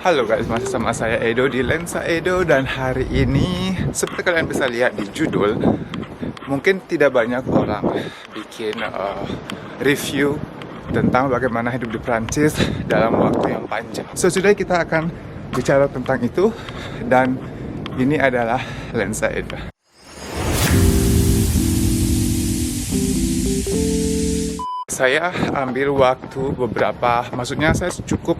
Halo guys, masih sama saya Edo di Lensa Edo. Dan hari ini seperti kalian bisa lihat di judul, mungkin tidak banyak orang bikin review tentang bagaimana hidup di Prancis dalam waktu yang panjang. So today kita akan bicara tentang itu, dan ini adalah Lensa Edo. Saya ambil waktu beberapa, maksudnya saya cukup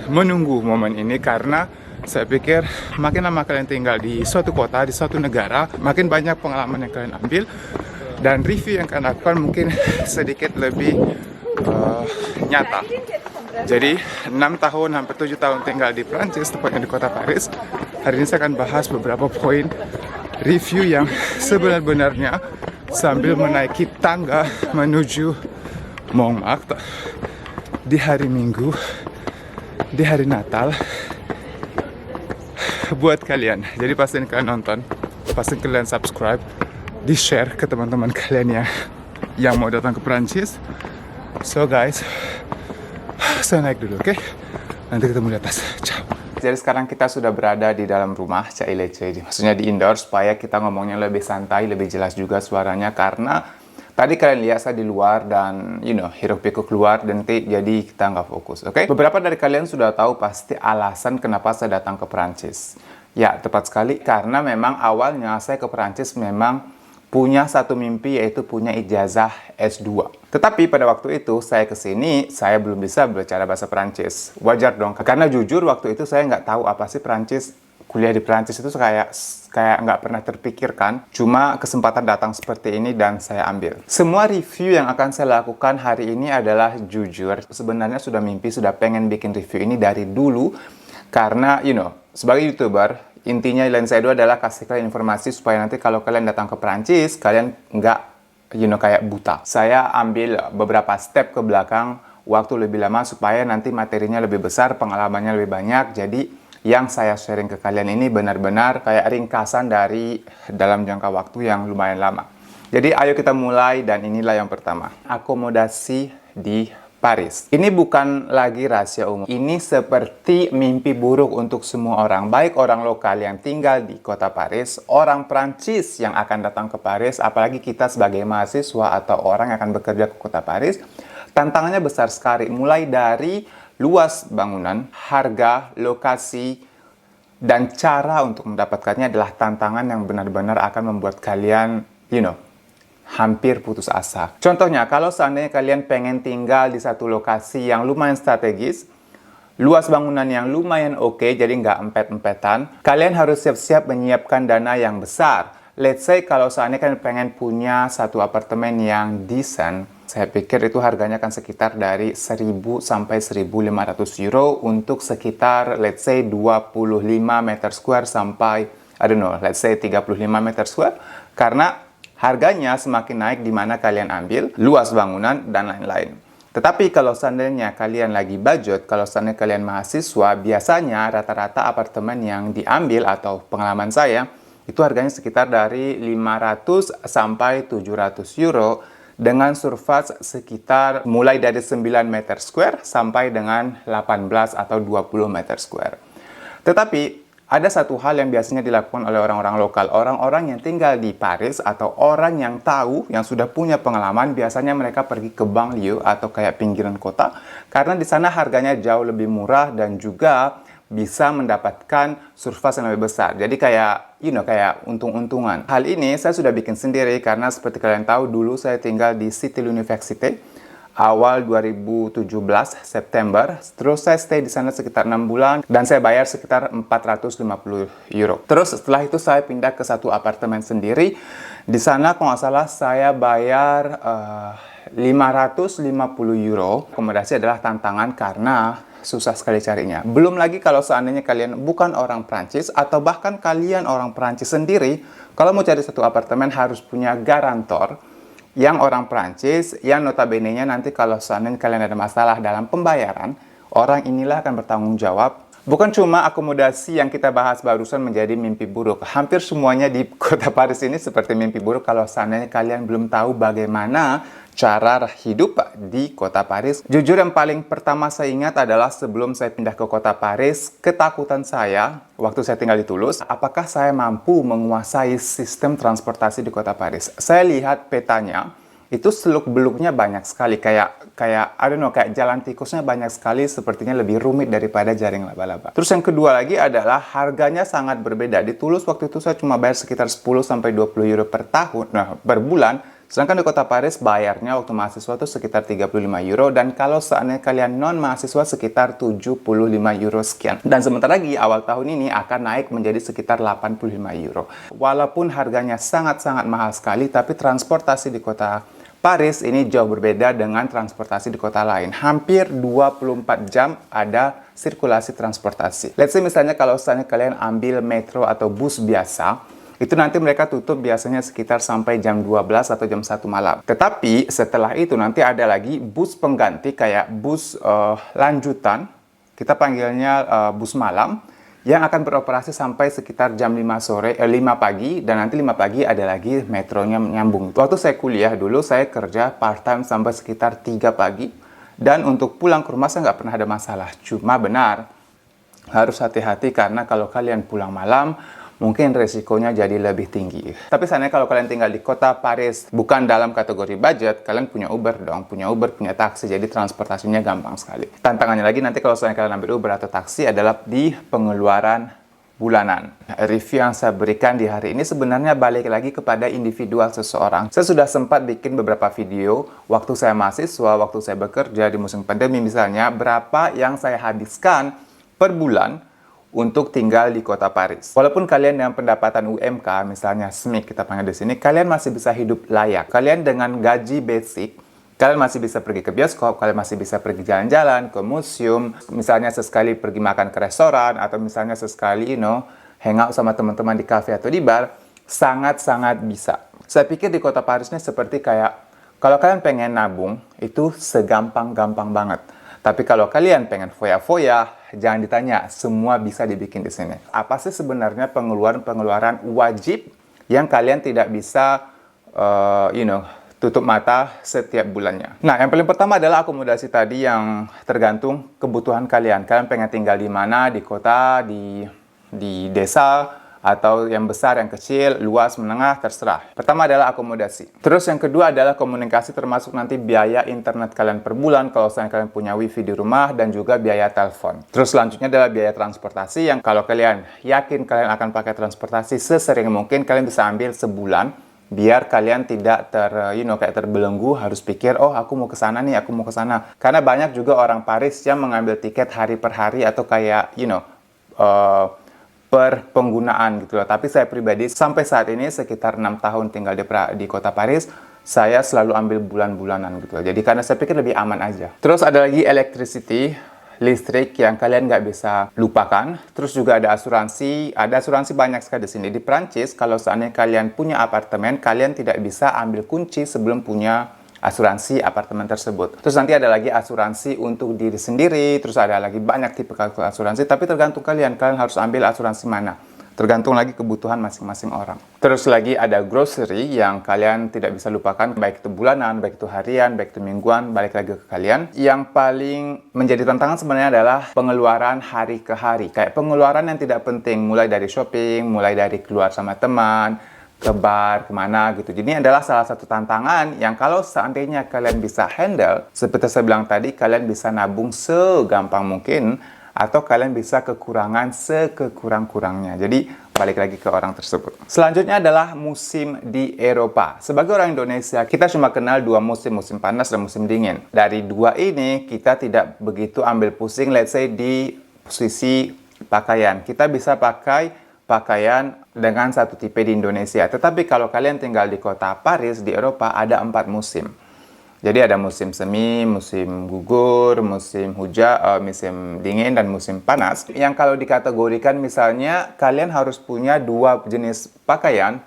menunggu momen ini karena saya pikir makin lama kalian tinggal di suatu kota, di suatu negara, makin banyak pengalaman yang kalian ambil dan review yang kalian lakukan mungkin sedikit lebih nyata. Jadi 6 tahun, hampir 7 tahun tinggal di Prancis, tepatnya di kota Paris. Hari ini saya akan bahas beberapa poin review yang sebenar-benarnya sambil menaiki tangga menuju Montmartre di hari Minggu, di hari Natal, buat kalian. Jadi pastiin kalian nonton, pastiin kalian subscribe, di share ke teman-teman kalian yang mau datang ke Prancis. So guys, saya naik dulu, oke? Nanti ketemu di atas. Ciao. Jadi sekarang kita sudah berada di dalam rumah Cailece, maksudnya di indoor, supaya kita ngomongnya lebih santai, lebih jelas juga suaranya, karena tadi kalian lihat saya di luar dan hiruk pikuk keluar dan jadi kita nggak fokus, oke? Beberapa dari kalian sudah tahu pasti alasan kenapa saya datang ke Prancis. Ya, tepat sekali, karena memang awalnya saya ke Prancis memang punya satu mimpi, yaitu punya ijazah S2. Tetapi pada waktu itu saya kesini, saya belum bisa bicara bahasa Prancis. Wajar dong, karena jujur waktu itu saya nggak tahu apa sih Prancis. Kuliah di Prancis itu kayak nggak pernah terpikirkan. Cuma kesempatan datang seperti ini dan saya ambil. Semua review yang akan saya lakukan hari ini adalah jujur. Sebenarnya sudah mimpi, sudah pengen bikin review ini dari dulu. Karena, sebagai YouTuber, intinya Lensa Edo adalah kasih kalian informasi supaya nanti kalau kalian datang ke Prancis, kalian nggak, kayak buta. Saya ambil beberapa step ke belakang, waktu lebih lama supaya nanti materinya lebih besar, pengalamannya lebih banyak. Jadi, yang saya sharing ke kalian ini benar-benar kayak ringkasan dari dalam jangka waktu yang lumayan lama. Jadi ayo kita mulai, dan inilah yang pertama. Akomodasi di Paris. Ini bukan lagi rahasia umum. Ini seperti mimpi buruk untuk semua orang. Baik orang lokal yang tinggal di kota Paris, orang Prancis yang akan datang ke Paris, apalagi kita sebagai mahasiswa atau orang yang akan bekerja ke kota Paris. Tantangannya besar sekali. Mulai dari luas bangunan, harga, lokasi, dan cara untuk mendapatkannya adalah tantangan yang benar-benar akan membuat kalian, hampir putus asa. Contohnya, kalau seandainya kalian pengen tinggal di satu lokasi yang lumayan strategis, luas bangunan yang lumayan oke, jadi nggak empet-empetan, kalian harus siap-siap menyiapkan dana yang besar. Let's say kalau seandainya kalian pengen punya satu apartemen yang decent, saya pikir itu harganya akan sekitar dari 1.000 sampai 1.500 euro untuk sekitar, let's say, 25 meter square sampai, let's say 35 meter square. Karena harganya semakin naik di mana kalian ambil, luas bangunan, dan lain-lain. Tetapi kalau seandainya kalian lagi budget, kalau seandainya kalian mahasiswa, biasanya rata-rata apartemen yang diambil atau pengalaman saya, itu harganya sekitar dari 500 sampai 700 euro, dengan surface sekitar mulai dari 9 meter square sampai dengan 18 atau 20 meter square. Tetapi ada satu hal yang biasanya dilakukan oleh orang-orang lokal, orang-orang yang tinggal di Paris atau orang yang tahu, yang sudah punya pengalaman, biasanya mereka pergi ke banlieue atau kayak pinggiran kota, karena di sana harganya jauh lebih murah dan juga bisa mendapatkan surface yang lebih besar. Jadi kayak, kayak untung-untungan. Hal ini saya sudah bikin sendiri karena seperti kalian tahu, dulu saya tinggal di City University awal 2017 September. Terus saya stay di sana sekitar 6 bulan dan saya bayar sekitar 450 euro. Terus setelah itu saya pindah ke satu apartemen sendiri. Di sana kalau nggak salah saya bayar 550 euro. Akomodasi adalah tantangan karena susah sekali carinya. Belum lagi kalau seandainya kalian bukan orang Prancis atau bahkan kalian orang Prancis sendiri, kalau mau cari satu apartemen harus punya garantor yang orang Prancis, yang notabene-nya nanti kalau seandainya kalian ada masalah dalam pembayaran, orang inilah akan bertanggung jawab Bukan cuma akomodasi yang kita bahas barusan menjadi mimpi buruk. Hampir semuanya di kota Paris ini seperti mimpi buruk kalau seandainya kalian belum tahu bagaimana cara hidup di kota Paris. Jujur yang paling pertama saya ingat adalah sebelum saya pindah ke kota Paris, ketakutan saya waktu saya tinggal di Toulouse, apakah saya mampu menguasai sistem transportasi di kota Paris. Saya lihat petanya, itu seluk-beluknya banyak sekali, kayak I don't know, kayak jalan tikusnya banyak sekali, sepertinya lebih rumit daripada jaring laba-laba. Terus yang kedua lagi adalah harganya sangat berbeda. Di Toulouse waktu itu saya cuma bayar sekitar 10-20 euro per tahun, per bulan. Sedangkan di kota Paris bayarnya waktu mahasiswa itu sekitar 35 euro, dan kalau seandainya kalian non-mahasiswa sekitar 75 euro sekian. Dan sebentar lagi awal tahun ini akan naik menjadi sekitar 85 euro. Walaupun harganya sangat-sangat mahal sekali, tapi transportasi di kota Paris ini jauh berbeda dengan transportasi di kota lain. Hampir 24 jam ada sirkulasi transportasi. Let's say misalnya kalau kalian ambil metro atau bus biasa, itu nanti mereka tutup biasanya sekitar sampai jam 12 atau jam 1 malam. Tetapi setelah itu nanti ada lagi bus pengganti kayak bus lanjutan, kita panggilnya bus malam, yang akan beroperasi sampai sekitar jam 5 pagi, dan nanti 5 pagi ada lagi metronya nyambung. Waktu saya kuliah dulu, saya kerja part-time sampai sekitar 3 pagi, dan untuk pulang ke rumah saya nggak pernah ada masalah. Cuma benar, harus hati-hati karena kalau kalian pulang malam, mungkin resikonya jadi lebih tinggi. Tapi seandainya kalau kalian tinggal di kota Paris, bukan dalam kategori budget, kalian punya Uber dong. Punya Uber, punya taksi, jadi transportasinya gampang sekali. Tantangannya lagi nanti kalau seandainya kalian ambil Uber atau taksi adalah di pengeluaran bulanan. Review yang saya berikan di hari ini sebenarnya balik lagi kepada individual seseorang. Saya sudah sempat bikin beberapa video waktu saya mahasiswa, waktu saya bekerja di musim pandemi misalnya, berapa yang saya habiskan per bulan untuk tinggal di kota Paris. Walaupun kalian dengan pendapatan UMK, misalnya SMIC kita panggil di sini, kalian masih bisa hidup layak. Kalian dengan gaji basic, kalian masih bisa pergi ke bioskop, kalian masih bisa pergi jalan-jalan, ke museum, misalnya sesekali pergi makan ke restoran, atau misalnya sesekali, hangout sama teman-teman di cafe atau di bar, sangat-sangat bisa. Saya pikir di kota Paris ini seperti kayak, kalau kalian pengen nabung, itu segampang-gampang banget. Tapi kalau kalian pengen foya-foya, jangan ditanya, semua bisa dibikin di sini. Apa sih sebenarnya pengeluaran wajib yang kalian tidak bisa, tutup mata setiap bulannya? Nah, yang paling pertama adalah akomodasi tadi yang tergantung kebutuhan kalian. Kalian pengen tinggal di mana, di kota, di desa, atau yang besar, yang kecil, luas, menengah, terserah. Pertama adalah akomodasi. Terus yang kedua adalah komunikasi, termasuk nanti biaya internet kalian per bulan kalau kalian punya wifi di rumah, dan juga biaya telepon. Terus selanjutnya adalah biaya transportasi, yang kalau kalian yakin kalian akan pakai transportasi sesering mungkin, kalian bisa ambil sebulan, biar kalian tidak kayak terbelenggu harus pikir, oh aku mau ke sana nih, aku mau ke sana. Karena banyak juga orang Paris yang mengambil tiket hari per hari atau kayak per penggunaan gitu loh. Tapi saya pribadi sampai saat ini sekitar 6 tahun tinggal di kota Paris, saya selalu ambil bulan-bulanan gitu loh. Jadi karena saya pikir lebih aman aja. Terus ada lagi electricity, listrik yang kalian nggak bisa lupakan. Terus juga ada asuransi banyak sekali di sini. Di Prancis, kalau seandainya kalian punya apartemen, kalian tidak bisa ambil kunci sebelum punya asuransi apartemen tersebut. Terus nanti ada lagi asuransi untuk diri sendiri, terus ada lagi banyak tipe asuransi, tapi tergantung kalian harus ambil asuransi mana. Tergantung lagi kebutuhan masing-masing orang. Terus lagi ada grocery yang kalian tidak bisa lupakan, baik itu bulanan, baik itu harian, baik itu mingguan, balik lagi ke kalian. Yang paling menjadi tantangan sebenarnya adalah pengeluaran hari ke hari. Kayak pengeluaran yang tidak penting, mulai dari shopping, mulai dari keluar sama teman, ke bar, kemana gitu. Jadi ini adalah salah satu tantangan yang kalau seandainya kalian bisa handle, seperti saya bilang tadi, kalian bisa nabung segampang mungkin, atau kalian bisa kekurangan sekekurang-kurangnya. Jadi balik lagi ke orang tersebut. Selanjutnya adalah musim di Eropa. Sebagai orang Indonesia, kita cuma kenal dua musim, musim panas dan musim dingin. Dari dua ini, kita tidak begitu ambil pusing, let's say di sisi pakaian. Kita bisa pakai pakaian dengan satu tipe di Indonesia. Tetapi kalau kalian tinggal di kota Paris, di Eropa, ada 4 musim. Jadi ada musim semi, musim gugur, musim hujan, musim dingin, dan musim panas. Yang kalau dikategorikan misalnya, kalian harus punya 2 jenis pakaian,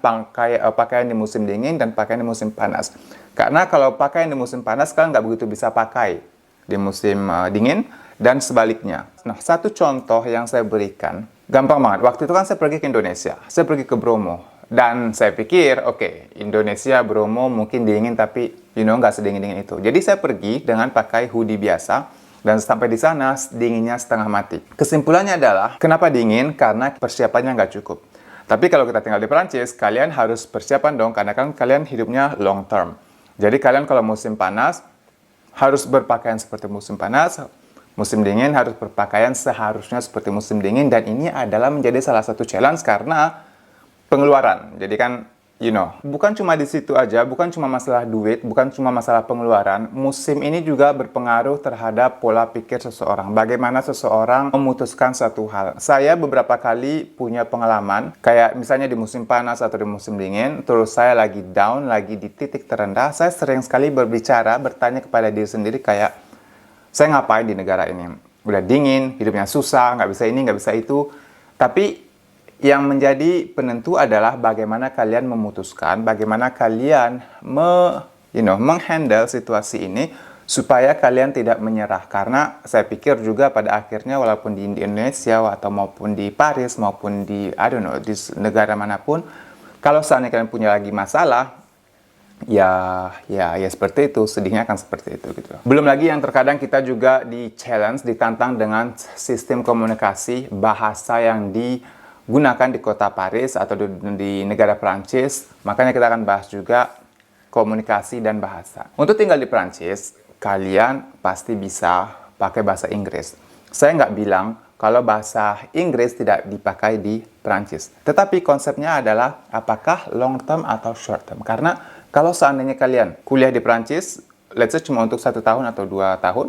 pakaian di musim dingin dan pakaian di musim panas. Karena kalau pakaian di musim panas, kalian nggak begitu bisa pakai di musim dingin. dan sebaliknya. Nah, satu contoh yang saya berikan, gampang banget. Waktu itu kan saya pergi ke Indonesia, saya pergi ke Bromo, dan saya pikir, oke, Indonesia, Bromo mungkin dingin, tapi nggak sedingin-dingin itu. Jadi saya pergi dengan pakai hoodie biasa, dan sampai di sana dinginnya setengah mati. Kesimpulannya adalah, kenapa dingin? Karena persiapannya nggak cukup. Tapi kalau kita tinggal di Perancis, kalian harus persiapan dong, karena kan kalian hidupnya long term. Jadi kalian kalau musim panas, harus berpakaian seperti musim panas, musim dingin harus berpakaian seharusnya seperti musim dingin, dan ini adalah menjadi salah satu challenge karena pengeluaran. Jadi kan, bukan cuma di situ aja, bukan cuma masalah duit, bukan cuma masalah pengeluaran. Musim ini juga berpengaruh terhadap pola pikir seseorang. Bagaimana seseorang memutuskan satu hal. Saya beberapa kali punya pengalaman, kayak misalnya di musim panas atau di musim dingin, terus saya lagi down, lagi di titik terendah, saya sering sekali bertanya kepada diri sendiri kayak, saya ngapain di negara ini? Udah dingin, hidupnya susah, nggak bisa ini, nggak bisa itu. Tapi yang menjadi penentu adalah bagaimana kalian memutuskan, bagaimana kalian menghandle situasi ini supaya kalian tidak menyerah. Karena saya pikir juga pada akhirnya walaupun di Indonesia atau maupun di Paris maupun di di negara manapun, kalau seandainya kalian punya lagi masalah, ya seperti itu, sedihnya akan seperti itu gitu. Belum lagi yang terkadang kita juga ditantang dengan sistem komunikasi bahasa yang digunakan di kota Paris atau di negara Perancis. Makanya kita akan bahas juga komunikasi dan bahasa. Untuk tinggal di Perancis, kalian pasti bisa pakai bahasa Inggris. Saya nggak bilang kalau bahasa Inggris tidak dipakai di Perancis. Tetapi konsepnya adalah apakah long term atau short term. Karena kalau seandainya kalian kuliah di Perancis, let's say cuma untuk 1 tahun atau 2 tahun,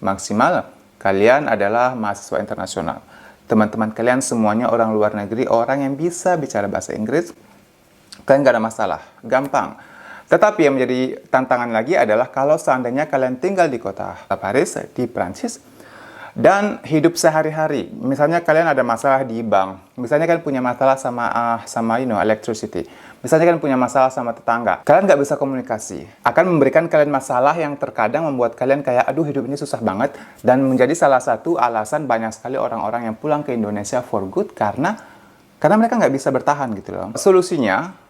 maksimal, kalian adalah mahasiswa internasional. Teman-teman kalian semuanya orang luar negeri, orang yang bisa bicara bahasa Inggris, kalian nggak ada masalah, gampang. Tetapi yang menjadi tantangan lagi adalah kalau seandainya kalian tinggal di kota Paris, di Prancis, dan hidup sehari-hari. Misalnya kalian ada masalah di bank, misalnya kalian punya masalah sama electricity, misalnya kalian punya masalah sama tetangga, kalian nggak bisa komunikasi, akan memberikan kalian masalah yang terkadang membuat kalian kayak, aduh hidup ini susah banget, dan menjadi salah satu alasan banyak sekali orang-orang yang pulang ke Indonesia for good karena mereka nggak bisa bertahan gitu loh. Solusinya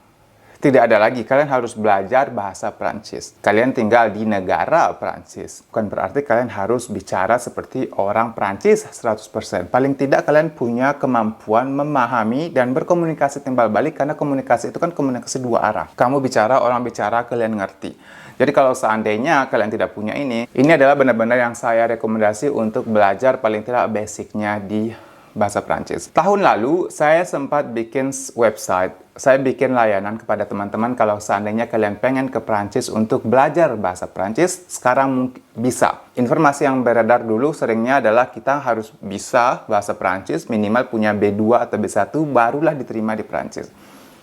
tidak ada lagi, kalian harus belajar bahasa Prancis. Kalian tinggal di negara Prancis. Bukan berarti kalian harus bicara seperti orang Prancis 100%. Paling tidak kalian punya kemampuan memahami dan berkomunikasi timbal balik, karena komunikasi itu kan komunikasi dua arah. Kamu bicara, orang bicara, kalian ngerti. Jadi kalau seandainya kalian tidak punya ini adalah benar-benar yang saya rekomendasi untuk belajar paling tidak basicnya di bahasa Prancis. Tahun lalu, saya sempat bikin website. Saya bikin layanan kepada teman-teman kalau seandainya kalian pengen ke Prancis untuk belajar bahasa Prancis, sekarang bisa. Informasi yang beredar dulu seringnya adalah kita harus bisa bahasa Prancis, minimal punya B2 atau B1, barulah diterima di Prancis.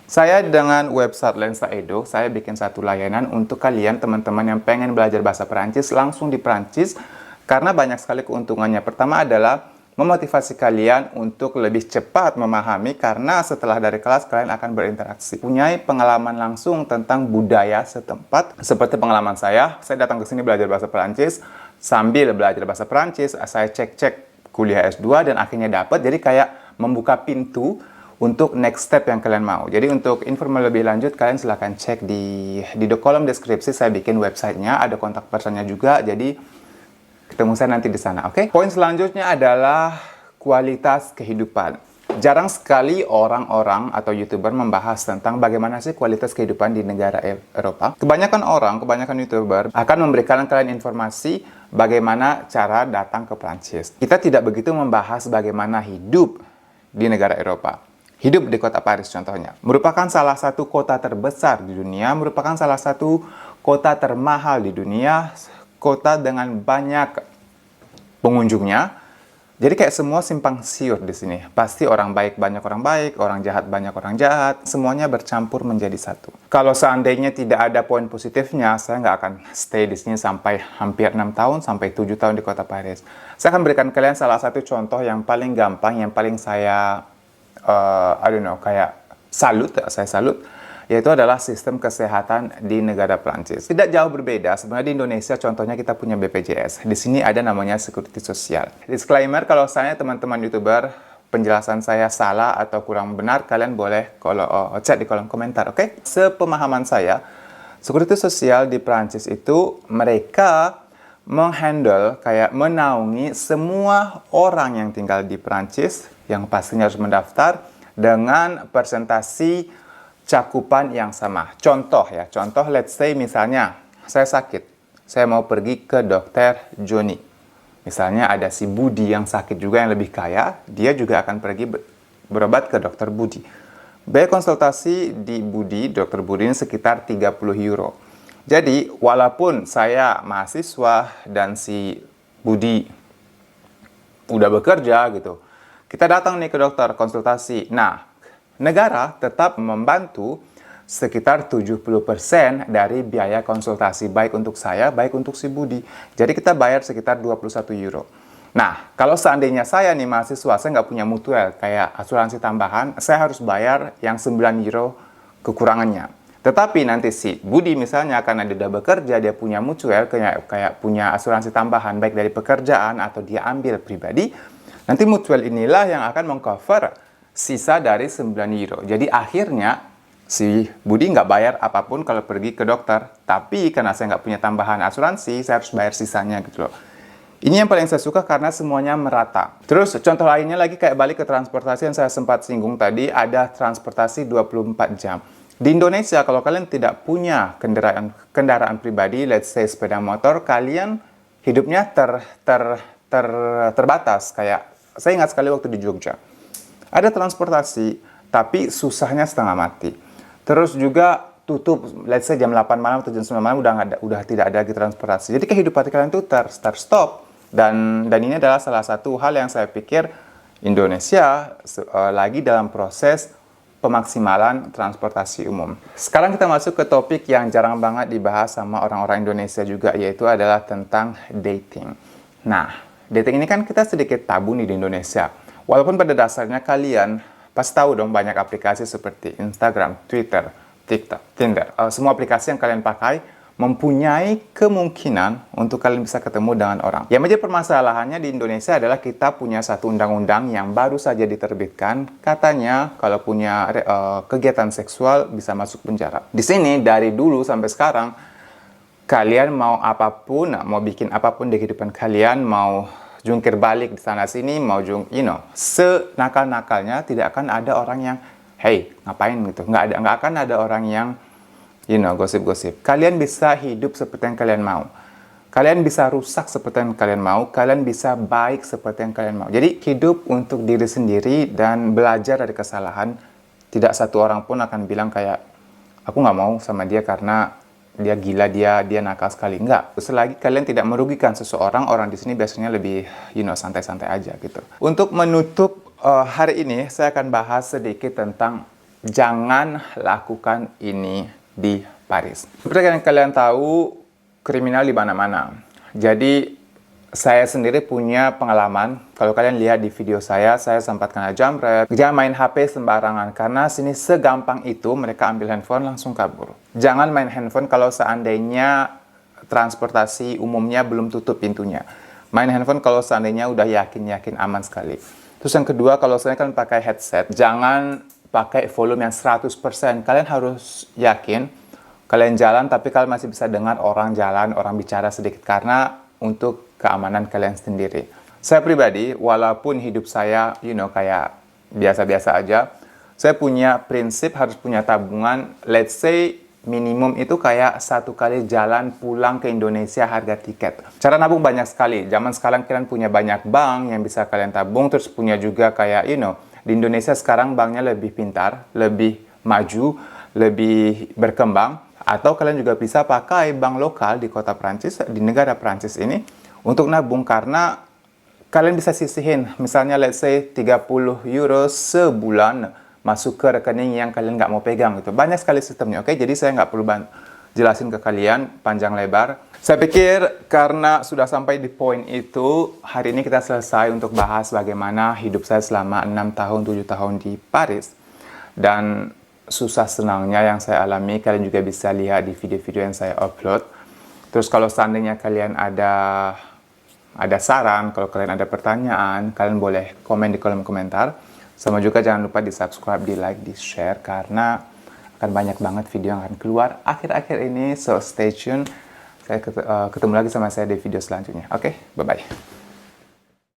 Saya dengan website Lensa Edo, saya bikin satu layanan untuk kalian, teman-teman yang pengen belajar bahasa Prancis, langsung di Prancis, karena banyak sekali keuntungannya. Pertama adalah memotivasi kalian untuk lebih cepat memahami, karena setelah dari kelas kalian akan berinteraksi. Punya pengalaman langsung tentang budaya setempat. Seperti pengalaman saya datang ke sini belajar bahasa Perancis. Sambil belajar bahasa Perancis, saya cek-cek kuliah S2 dan akhirnya dapat. Jadi kayak membuka pintu untuk next step yang kalian mau. Jadi untuk info lebih lanjut, kalian silahkan cek di kolom deskripsi, saya bikin websitenya, ada kontak personnya juga. Jadi ketemu saya nanti di sana, oke? Poin selanjutnya adalah kualitas kehidupan. Jarang sekali orang-orang atau YouTuber membahas tentang bagaimana sih kualitas kehidupan di negara Eropa. Kebanyakan YouTuber akan memberikan kalian informasi bagaimana cara datang ke Prancis. Kita tidak begitu membahas bagaimana hidup di negara Eropa. Hidup di kota Paris contohnya. Merupakan salah satu kota terbesar di dunia, merupakan salah satu kota termahal di dunia, kota dengan banyak pengunjungnya. Jadi kayak semua simpang siur di sini. Pasti orang baik banyak orang baik, orang jahat banyak orang jahat. Semuanya bercampur menjadi satu. Kalau seandainya tidak ada poin positifnya, saya nggak akan stay di sini sampai hampir 6 tahun, sampai 7 tahun di kota Paris. Saya akan berikan kalian salah satu contoh yang paling gampang, yang paling saya, kayak saya salut. yaitu adalah sistem kesehatan di negara Prancis. Tidak jauh berbeda, sebenarnya di Indonesia contohnya kita punya BPJS. Di sini ada namanya Security Sosial. Disclaimer, kalau saya teman-teman YouTuber, penjelasan saya salah atau kurang benar, kalian boleh chat di kolom komentar, oke? Sepemahaman saya, Security Sosial di Prancis itu mereka menghandle, kayak menaungi semua orang yang tinggal di Prancis, yang pastinya harus mendaftar, dengan presentasi cakupan yang sama. Contoh ya, let's say misalnya saya sakit, saya mau pergi ke dokter Joni. Misalnya ada si Budi yang sakit juga yang lebih kaya, dia juga akan pergi berobat ke dokter Budi. Biaya konsultasi di Budi, dokter Budi ini sekitar 30 euro. Jadi, walaupun saya mahasiswa dan si Budi udah bekerja gitu, kita datang nih ke dokter konsultasi. Nah, negara tetap membantu sekitar 70% dari biaya konsultasi, baik untuk saya, baik untuk si Budi. Jadi kita bayar sekitar 21 euro. Nah, kalau seandainya saya nih mahasiswa, saya nggak punya mutual, kayak asuransi tambahan, saya harus bayar yang 9 euro kekurangannya. Tetapi nanti si Budi misalnya, karena dia udah bekerja, dia punya mutual, kayak punya asuransi tambahan, baik dari pekerjaan atau dia ambil pribadi, nanti mutual inilah yang akan mengcover sisa dari 9 euro. Jadi akhirnya si Budi nggak bayar apapun kalau pergi ke dokter. Tapi karena saya nggak punya tambahan asuransi, saya harus bayar sisanya gitu loh. Ini yang paling saya suka karena semuanya merata. Terus contoh lainnya lagi kayak balik ke transportasi yang saya sempat singgung tadi, ada transportasi 24 jam. Di Indonesia kalau kalian tidak punya kendaraan pribadi, let's say sepeda motor, kalian hidupnya terbatas. Kayak saya ingat sekali waktu di Jogja. Ada transportasi, tapi susahnya setengah mati. Terus juga tutup, let's say jam 8 malam atau jam 9 malam udah tidak ada lagi transportasi. Jadi kehidupan kalian itu stop. Dan ini adalah salah satu hal yang saya pikir Indonesia lagi dalam proses pemaksimalan transportasi umum. Sekarang kita masuk ke topik yang jarang banget dibahas sama orang-orang Indonesia juga, yaitu adalah tentang dating. Nah, dating ini kan kita sedikit tabu nih di Indonesia. Walaupun pada dasarnya kalian pasti tahu dong banyak aplikasi seperti Instagram, Twitter, TikTok, Tinder. Semua aplikasi yang kalian pakai mempunyai kemungkinan untuk kalian bisa ketemu dengan orang. Yang menjadi permasalahannya di Indonesia adalah kita punya satu undang-undang yang baru saja diterbitkan. Katanya kalau punya kegiatan seksual bisa masuk penjara. Di sini dari dulu sampai sekarang, kalian mau apapun, mau bikin apapun di kehidupan kalian, mau jungkir balik di sana sini, mau senakal-nakalnya tidak akan ada orang yang, hey, ngapain gitu. Nggak akan ada orang yang, gosip-gosip. Kalian bisa hidup seperti yang kalian mau. Kalian bisa rusak seperti yang kalian mau. Kalian bisa baik seperti yang kalian mau. Jadi hidup untuk diri sendiri dan belajar dari kesalahan. Tidak satu orang pun akan bilang kayak, aku nggak mau sama dia karena dia gila, dia nakal sekali. Enggak. Selagi kalian tidak merugikan seseorang, orang di sini biasanya lebih, santai-santai aja gitu. Untuk menutup hari ini, saya akan bahas sedikit tentang jangan lakukan ini di Paris. Seperti yang kalian tahu, kriminal di mana-mana. Jadi, saya sendiri punya pengalaman. Kalau kalian lihat di video saya sempat kena jambret. Jangan main HP sembarangan, karena sini segampang itu mereka ambil handphone langsung kabur. Jangan main handphone kalau seandainya transportasi umumnya belum tutup pintunya. Main handphone kalau seandainya udah yakin aman sekali. Terus yang kedua, kalau saya kan pakai headset, jangan pakai volume yang 100%. Kalian harus yakin kalian jalan tapi kalian masih bisa dengar orang jalan, orang bicara sedikit, karena untuk keamanan kalian sendiri. Saya pribadi, walaupun hidup saya, kayak biasa-biasa aja, saya punya prinsip harus punya tabungan. Let's say minimum itu kayak 1 kali jalan pulang ke Indonesia harga tiket. Cara nabung banyak sekali. Zaman sekarang kalian punya banyak bank yang bisa kalian tabung, terus punya juga kayak, di Indonesia sekarang banknya lebih pintar, lebih maju, lebih berkembang. Atau kalian juga bisa pakai bank lokal di kota Prancis, di negara Prancis ini, untuk nabung, karena kalian bisa sisihin. Misalnya let's say 30 euro sebulan masuk ke rekening yang kalian nggak mau pegang gitu. Banyak sekali sistemnya, oke? Jadi saya nggak perlu jelasin ke kalian panjang lebar. Saya pikir karena sudah sampai di poin itu, hari ini kita selesai untuk bahas bagaimana hidup saya selama 6 tahun, 7 tahun di Paris. Dan susah senangnya yang saya alami, kalian juga bisa lihat di video-video yang saya upload. Terus kalau seandainya kalian ada saran, kalau kalian ada pertanyaan, kalian boleh komen di kolom komentar. Sama juga jangan lupa di subscribe, di like, di share, karena akan banyak banget video yang akan keluar akhir-akhir ini. So stay tune. Saya ketemu lagi sama saya di video selanjutnya. Oke, bye-bye.